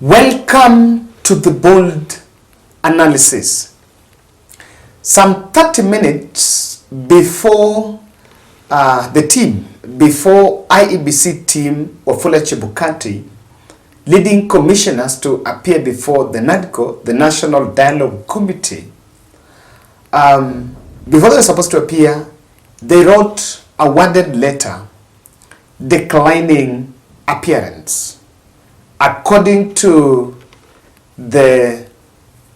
Welcome to the bold analysis. Some 30 minutes before before IEBC team Wafula Chebukati, leading commissioners to appear before the NADCO, the National Dialogue Committee, before they were supposed to appear, they wrote a worded letter declining appearance. According to the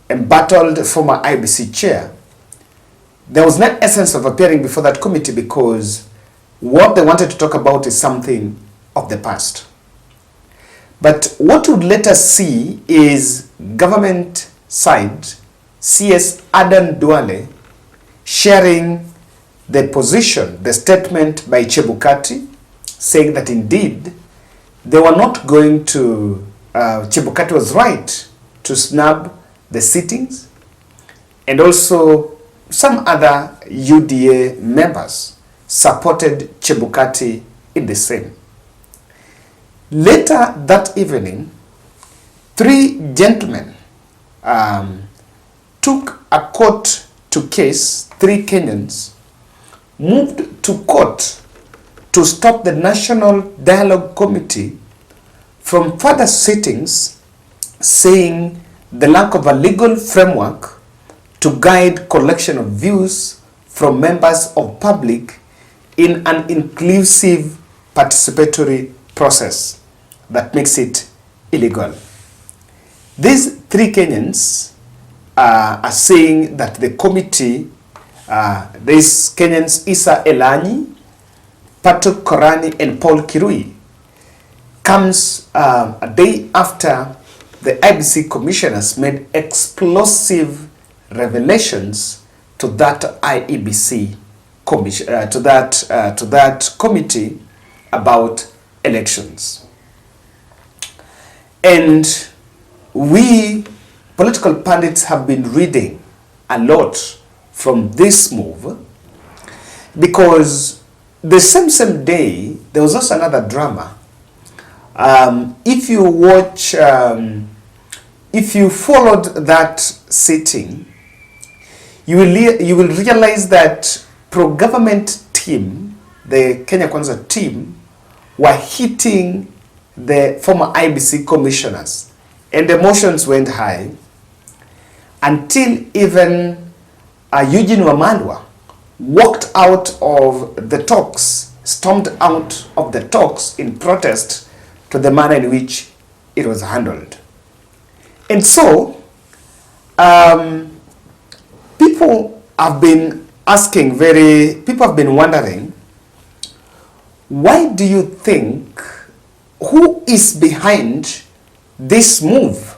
embattled former IEBC chair, there was no essence of appearing before that committee because what they wanted to talk about is something of the past. But what we'd let us see is government side, CS Adan Duale, sharing the position, the statement by Chebukati, saying that indeed they were not going to, Chebukati was right to snub the sittings, and also some other UDA members supported Chebukati in the same. Later that evening, 3 gentlemen took a court to case, 3 Kenyans, moved to court to stop the National Dialogue Committee from further sittings, saying the lack of a legal framework to guide collection of views from members of public in an inclusive participatory process that makes it illegal. These 3 Kenyans are saying that the committee, these Kenyans, Isa Elani, Patrick Korani and Paul Kirui, comes a day after the IEBC commissioners made explosive revelations to that IEBC commission, to that committee about elections. And we political pundits have been reading a lot from this move, because the same day there was also another drama. If you watch, if you followed that sitting, you will realize that pro-government team, the Kenya Kwanza team, were hitting the former IEBC commissioners, and the emotions went high until even Eugene Wamalwa walked out of the talks, stormed out of the talks in protest to the manner in which it was handled. And so, people have been asking people have been wondering, why do you think, who is behind this move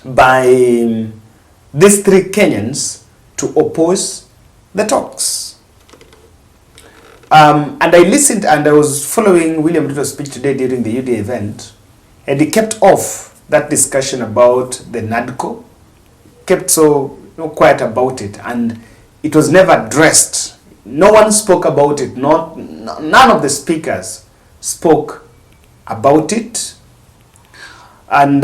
by these 3 Kenyans to oppose the talks? And I listened, and I was following William Ruto's speech today during the UDA event, and he kept off that discussion about the NADCO, kept so quiet about it, and it was never addressed. No one spoke about it. None of the speakers spoke about it. And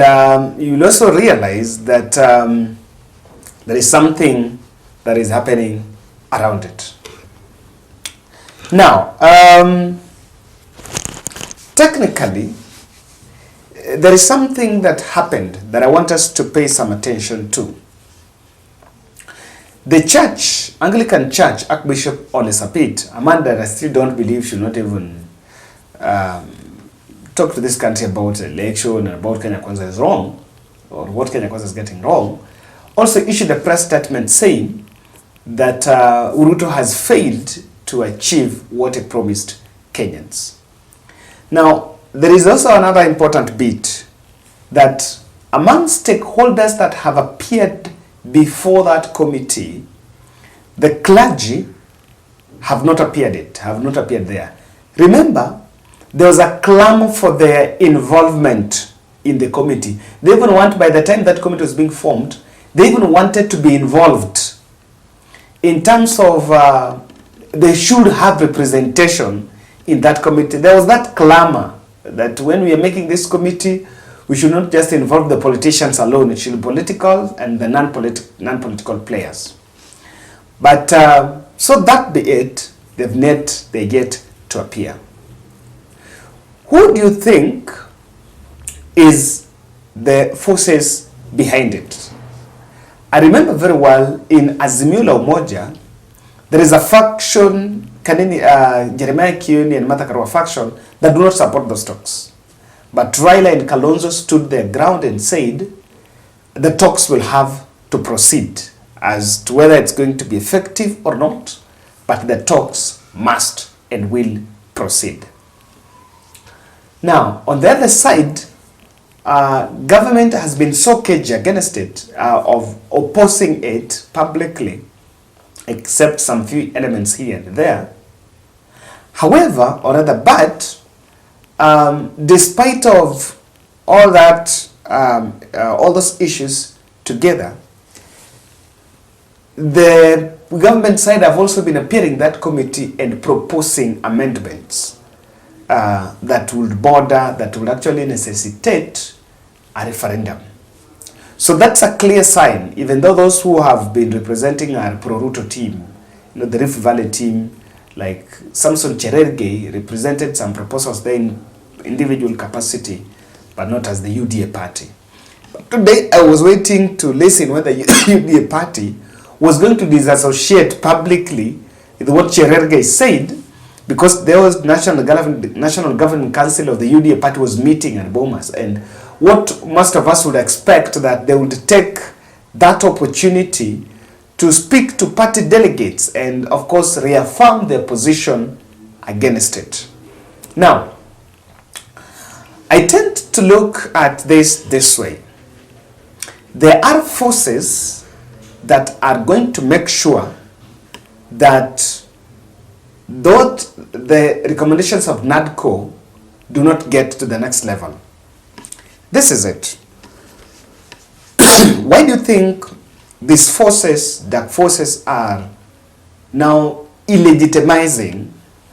you'll also realize that there is something that is happening around it. Now, technically, there is something that happened that I want us to pay some attention to. The church, Anglican Church, Archbishop Ole Sapit, a man that I still don't believe should not even talk to this country about election and about Kenya Kwanza is wrong, or what Kenya Kwanza is getting wrong, also issued a press statement saying that Ruto has failed to achieve what he promised Kenyans. Now, there is also another important bit, that among stakeholders that have appeared before that committee, the clergy have not appeared there. Remember, there was a clamor for their involvement in the committee. They even by the time that committee was being formed, they even wanted to be involved in terms of they should have representation in that committee. There was that clamor that when we are making this committee, we should not just involve the politicians alone. It should be political and the non-political players. But so that be it, they get to appear. Who do you think is the forces behind it? I remember very well in Azimio la Umoja, there is a faction, Jeremiah Kioni and Martha Karua faction, that do not support those talks. But Raila and Kalonzo stood their ground and said the talks will have to proceed as to whether it's going to be effective or not, but the talks must and will proceed. Now, on the other side, government has been so cagey against it, of opposing it publicly, except some few elements here and there. However, or rather, but despite of all that, all those issues together, the government side have also been appearing in that committee and proposing amendments that would actually necessitate a referendum. So that's a clear sign, even though those who have been representing our pro-Ruto team, the Rift Valley team, like Samson Cherergei, represented some proposals there in individual capacity, but not as the UDA party. But today I was waiting to listen whether the UDA party was going to disassociate publicly with what Cherergei said, because there was National Governing Council of the UDA party was meeting at Bomas, and what most of us would expect that they would take that opportunity to speak to party delegates and of course reaffirm their position against it. Now, I tend to look at this way. There are forces that are going to make sure that though the recommendations of NADCO do not get to the next level. This is it. Why do you think these forces, dark forces, are now illegitimizing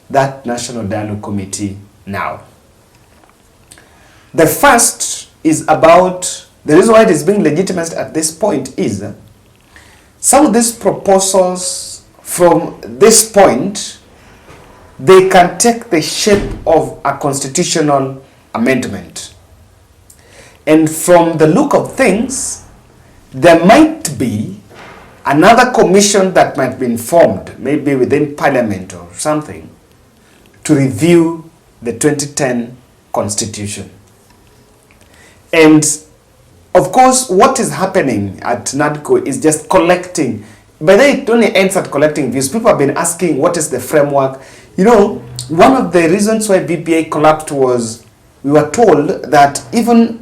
that National Dialogue Committee now? The first is about, the reason why it is being legitimized at this point is some of these proposals from this point, they can take the shape of a constitutional amendment. And from the look of things, there might be another commission that might be formed, maybe within Parliament or something, to review the 2010 Constitution. And of course, what is happening at NADCO is just collecting. By the way, it only ends at collecting views. People have been asking, what is the framework? You know, one of the reasons why BBI collapsed was we were told that even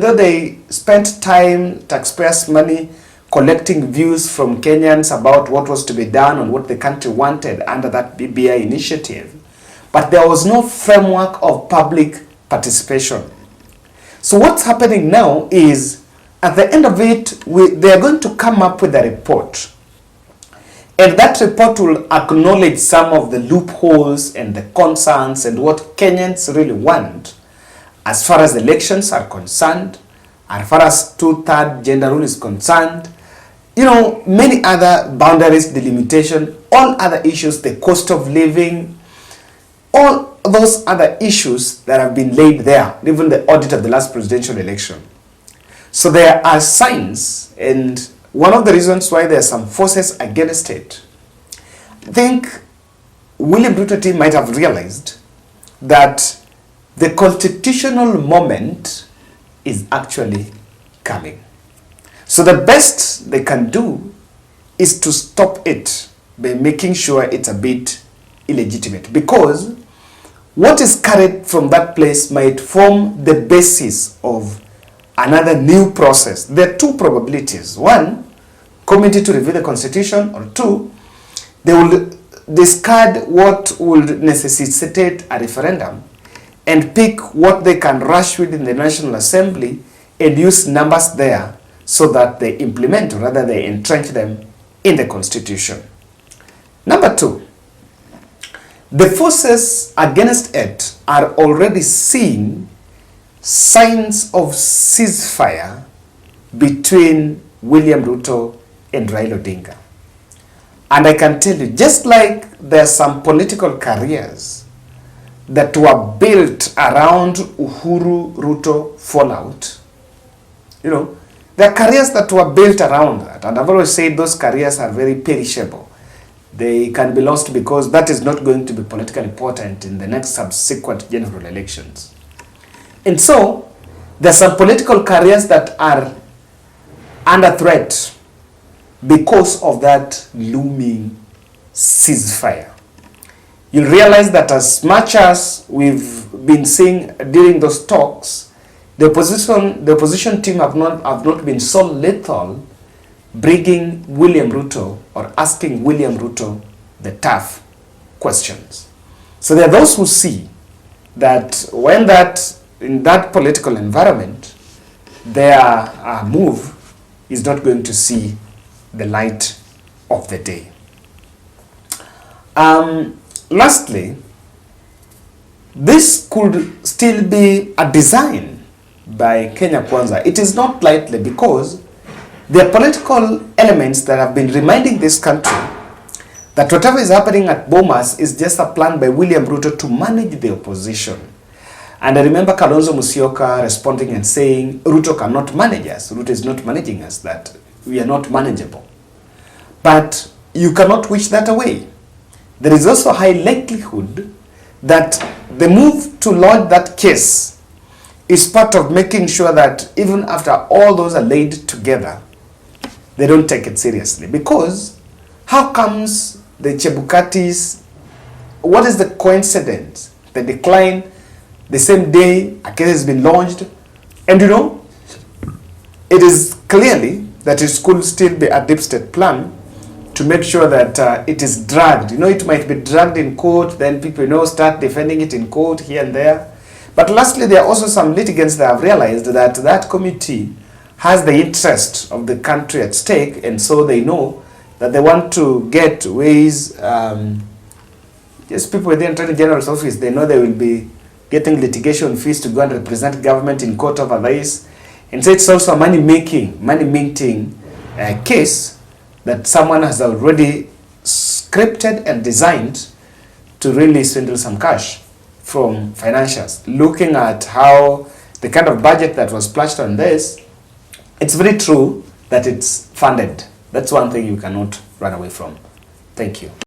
though they spent time, taxpayers' money, collecting views from Kenyans about what was to be done and what the country wanted under that BBI initiative, but there was no framework of public participation. So what's happening now is, at the end of it, they are going to come up with a report. And that report will acknowledge some of the loopholes and the concerns and what Kenyans really want as far as elections are concerned, as far as two-third gender rule is concerned, you know, many other boundaries, delimitation, all other issues, the cost of living, all those other issues that have been laid there, even the audit of the last presidential election. So there are signs, and one of the reasons why there are some forces against it, I think William Ruto team might have realized that the constitutional moment is actually coming. So the best they can do is to stop it by making sure it's a bit illegitimate, because what is carried from that place might form the basis of another new process. There are two probabilities. One, committee to review the constitution, or two, they will discard what would necessitate a referendum and pick what they can rush with in the National Assembly and use numbers there so that they implement, or rather they entrench them in the constitution. Number two, the forces against it are already seeing signs of ceasefire between William Ruto and Raila Odinga. And I can tell you, just like there are some political careers that were built around Uhuru Ruto fallout, there are careers that were built around that. And I've always said those careers are very perishable. They can be lost because that is not going to be politically important in the next subsequent general elections. And so, there are some political careers that are under threat because of that looming ceasefire. You'll realize that as much as we've been seeing during those talks, the opposition team have not been so lethal bringing William Ruto or asking William Ruto the tough questions. So there are those who see that when in that political environment, their move is not going to see the light of the day. Lastly, this could still be a design by Kenya Kwanza. It is not lightly, because there are political elements that have been reminding this country that whatever is happening at Bomas is just a plan by William Ruto to manage the opposition. And I remember Kalonzo Musyoka responding and saying, Ruto cannot manage us. Ruto is not managing us, that we are not manageable. But you cannot wish that away. There is also a high likelihood that the move to lodge that case is part of making sure that even after all those are laid together, they don't take it seriously. Because how comes the Chebukatis, what is the coincidence? The decline, the same day a case has been launched, and it is clearly that it could still be a deep state plan to make sure that it is dragged. It might be dragged in court, then people start defending it in court here and there. But lastly, there are also some litigants that have realized that that committee has the interest of the country at stake, and so they know that they want to get ways, just people within the Attorney General's office, they know they will be getting litigation fees to go and represent government in court over this. And so it's also a money-minting case that someone has already scripted and designed to really swindle some cash from financials. Looking at how the kind of budget that was splashed on this, it's very true that it's funded. That's one thing you cannot run away from. Thank you.